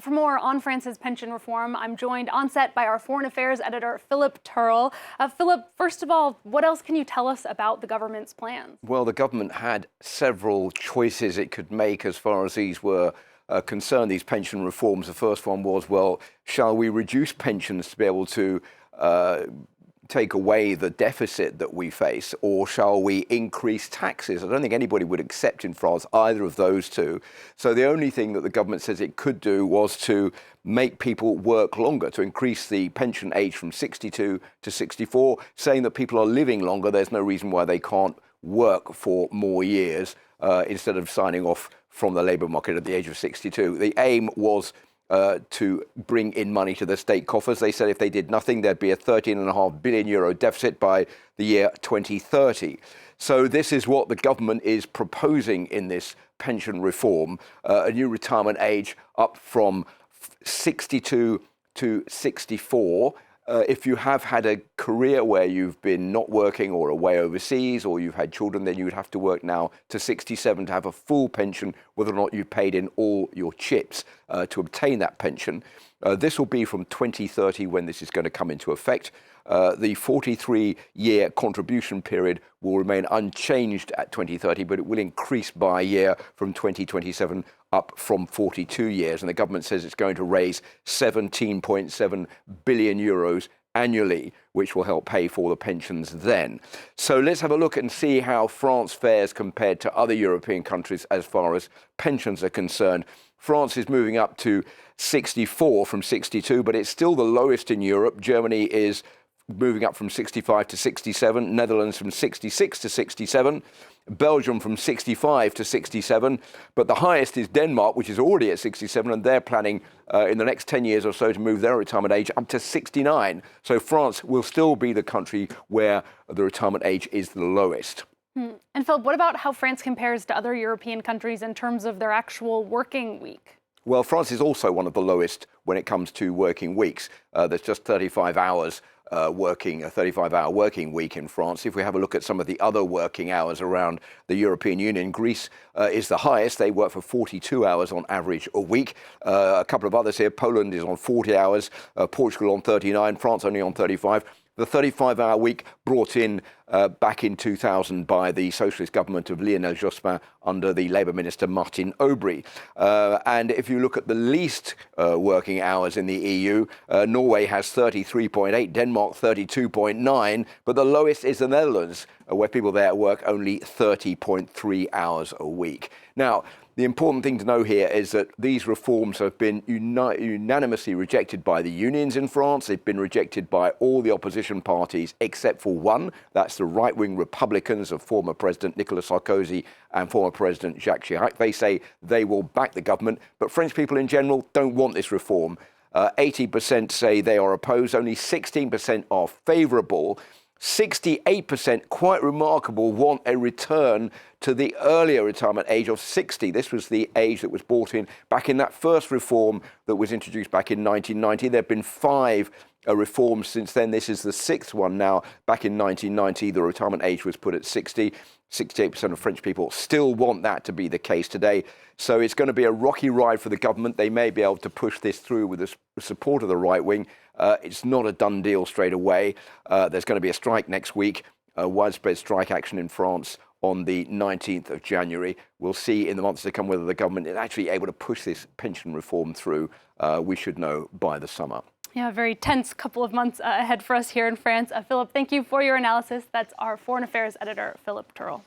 For more on France's pension reform, I'm joined on set by our foreign affairs editor, Philip Turle. Philip, first of all, what else can you tell us about the government's plans? Well, the government had several choices it could make as far as these were concerned, these pension reforms. The first one was, well, shall we reduce pensions to be able to take away the deficit that we face, or shall we increase taxes? I don't think anybody would accept in France either of those two. So the only thing that the government says it could do was to make people work longer, to increase the pension age from 62 to 64, saying that people are living longer. There's no reason why they can't work for more years instead of signing off from the labour market at the age of 62. The aim was to bring in money to the state coffers. They said if they did nothing, there'd be a 13.5 billion euro deficit by the year 2030. So this is what the government is proposing in this pension reform, a new retirement age up from 62 to 64. If you have had a career where you've been not working or away overseas, or you've had children, then you would have to work now to 67 to have a full pension, whether or not you paid in all your chips to obtain that pension. This will be from 2030 when this is going to come into effect. The 43-year contribution period will remain unchanged at 2030, but it will increase by a year from 2027 up from 42 years. And the government says it's going to raise 17.7 billion euros annually, which will help pay for the pensions then. So let's have a look and see how France fares compared to other European countries as far as pensions are concerned. France is moving up to 64 from 62, but it's still the lowest in Europe. Germany is moving up from 65 to 67, Netherlands from 66 to 67, Belgium from 65 to 67, but the highest is Denmark, which is already at 67, and they're planning in the next 10 years or so to move their retirement age up to 69. So France will still be the country where the retirement age is the lowest. And Philip, what about how France compares to other European countries in terms of their actual working week? Well, France is also one of the lowest when it comes to working weeks. There's just 35 hours working, a 35-hour working week in France. If we have a look at some of the other working hours around the European Union, Greece is the highest. They work for 42 hours on average a week. A couple of others here. Poland is on 40 hours, Portugal on 39, France only on 35. The 35-hour week brought in back in 2000 by the socialist government of Lionel Jospin under the Labour minister Martin Aubry. And if you look at the least working hours in the EU, Norway has 33.8, Denmark 32.9, but the lowest is the Netherlands, where people there work only 30.3 hours a week. Now, the important thing to know here is that these reforms have been unanimously rejected by the unions in France. They've been rejected by all the opposition parties except for one. That's the right-wing Republicans of former President Nicolas Sarkozy and former President Jacques Chirac. They say they will back the government, but French people in general don't want this reform. 80% say they are opposed, only 16% are favourable. 68%, quite remarkable, want a return to the earlier retirement age of 60. This was the age that was brought in back in that first reform that was introduced back in 1990. There have been 5 reforms since then. This is the 6th one now. Back in 1990, the retirement age was put at 60. 68% of French people still want that to be the case today. So it's going to be a rocky ride for the government. They may be able to push this through with the support of the right wing. It's not a done deal straight away. There's going to be a strike next week, widespread strike action in France on the 19th of January. We'll see in the months to come whether the government is actually able to push this pension reform through. We should know by the summer. Yeah, a very tense couple of months ahead for us here in France. Philip, thank you for your analysis. That's our foreign affairs editor, Philip Turle.